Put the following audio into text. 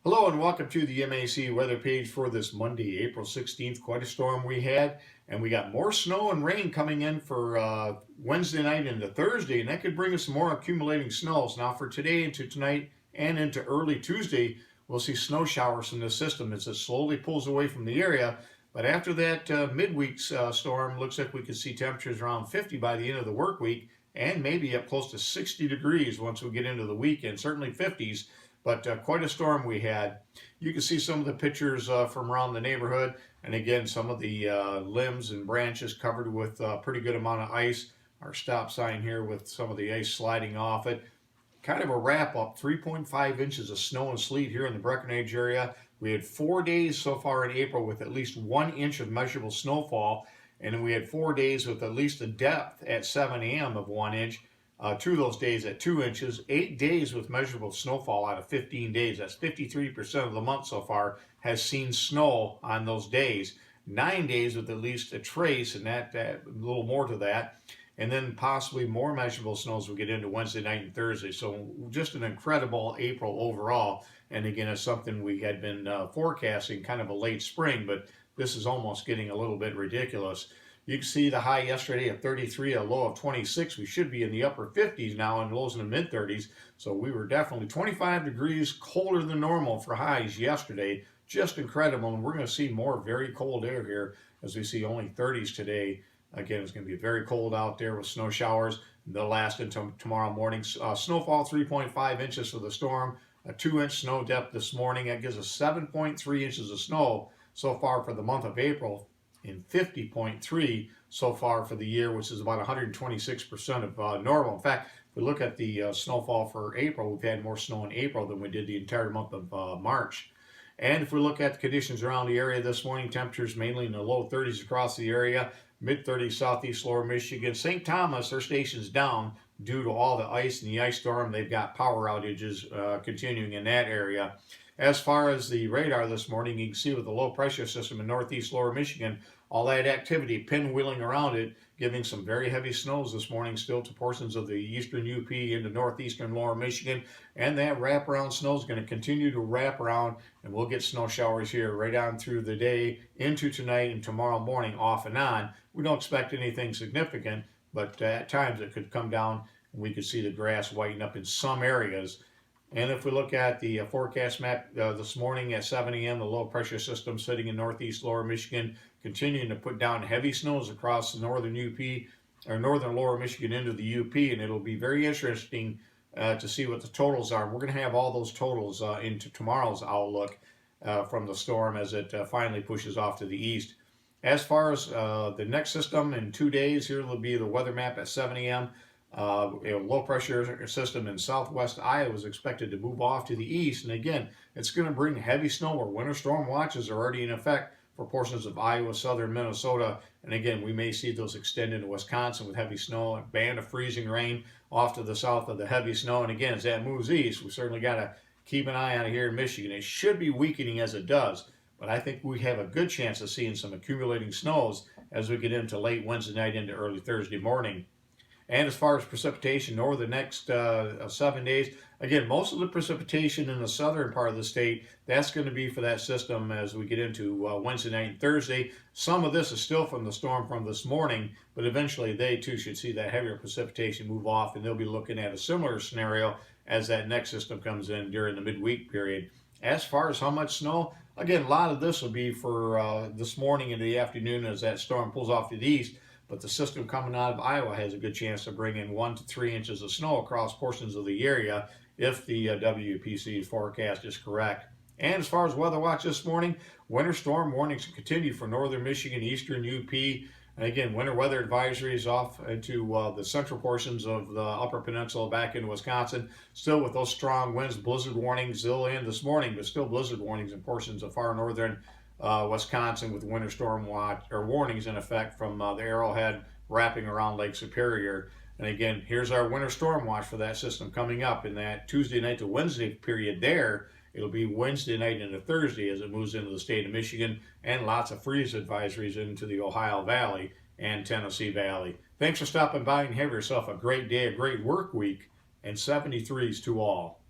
Hello and welcome to the MAC weather page for this Monday, April 16th. Quite a storm we had, and we got more snow and rain coming in for Wednesday night into Thursday, and that could bring us some more accumulating snows. Now for today into tonight and into early Tuesday, we'll see snow showers from this system as it slowly pulls away from the area. But after that midweek storm, looks like we could see temperatures around 50 by the end of the work week, and maybe up close to 60 degrees once we get into the weekend, certainly 50s. But quite a storm we had. You can see some of the pictures from around the neighborhood, and again, some of the limbs and branches covered with a pretty good amount of ice. Our stop sign here with some of the ice sliding off it. Kind of a wrap up, 3.5 inches of snow and sleet here in the Breckenridge area. We had 4 days so far in April with at least 1 inch of measurable snowfall, and then we had 4 days with at least a depth at 7 a.m. of 1 inch. 2 of those days at 2 inches, 8 days with measurable snowfall out of 15 days. That's 53% of the month so far has seen snow on those days. 9 days with at least a trace, and that a little more to that. And then possibly more measurable snow as we get into Wednesday night and Thursday. So just an incredible April overall. And again, it's something we had been forecasting, kind of a late spring, but this is almost getting a little bit ridiculous. You can see the high yesterday of 33, a low of 26. We should be in the upper 50s now and lows in the mid 30s. So we were definitely 25 degrees colder than normal for highs yesterday. Just incredible. And we're going to see more very cold air here as we see only 30s today. Again, it's going to be very cold out there with snow showers. They'll last until tomorrow morning. Snowfall 3.5 inches for the storm. A 2-inch snow depth this morning. That gives us 7.3 inches of snow so far for the month of April, in 50.3 so far for the year, which is about 126% of normal. In fact, if we look at the snowfall for April, we've had more snow in April than we did the entire month of March. And if we look at the conditions around the area this morning, temperatures mainly in the low 30s across the area, mid 30s southeast lower Michigan. St. Thomas, their station's down due to all the ice and the ice storm. They've got power outages continuing in that area. As far as the radar this morning, you can see with the low pressure system in northeast lower Michigan, all that activity pinwheeling around it, giving some very heavy snows this morning still to portions of the eastern UP into northeastern lower Michigan. And that wraparound snow is going to continue to wrap around, and we'll get snow showers here right on through the day into tonight and tomorrow morning off and on. We don't expect anything significant, but at times it could come down and we could see the grass whiten up in some areas. And if we look at the forecast map this morning at 7 a.m., the low pressure system sitting in northeast lower Michigan, continuing to put down heavy snows across the northern UP, or northern lower Michigan into the UP, and it'll be very interesting to see what the totals are. We're going to have all those totals into tomorrow's outlook from the storm as it finally pushes off to the east. As far as the next system in 2 days, here will be the weather map at 7 a.m. A low pressure system in southwest Iowa is expected to move off to the east, and again, it's going to bring heavy snow where winter storm watches are already in effect for portions of Iowa, southern Minnesota, and again, we may see those extend into Wisconsin with heavy snow, a band of freezing rain off to the south of the heavy snow. And again, as that moves east, we certainly got to keep an eye on it here in Michigan. It should be weakening as it does, but I think we have a good chance of seeing some accumulating snows as we get into late Wednesday night into early Thursday morning. And as far as precipitation over the next 7 days, again, most of the precipitation in the southern part of the state, that's going to be for that system as we get into Wednesday night and Thursday. Some of this is still from the storm from this morning, but eventually they too should see that heavier precipitation move off, and they'll be looking at a similar scenario as that next system comes in during the midweek period. As far as how much snow, again, a lot of this will be for this morning into the afternoon as that storm pulls off to the east. But the system coming out of Iowa has a good chance to bring in 1 to 3 inches of snow across portions of the area if the WPC forecast is correct. And as far as weather watch this morning, winter storm warnings continue for northern Michigan, eastern UP. And again, winter weather advisories off into the central portions of the upper peninsula back into Wisconsin. Still with those strong winds, blizzard warnings still in this morning, but still blizzard warnings in portions of far northern Wisconsin with winter storm watch or warnings in effect from the Arrowhead wrapping around Lake Superior. And again, here's our winter storm watch for that system coming up in that Tuesday night to Wednesday period there. It'll be Wednesday night into Thursday as it moves into the state of Michigan, and lots of freeze advisories into the Ohio Valley and Tennessee Valley. Thanks for stopping by, and have yourself a great day, a great work week, and 73s to all.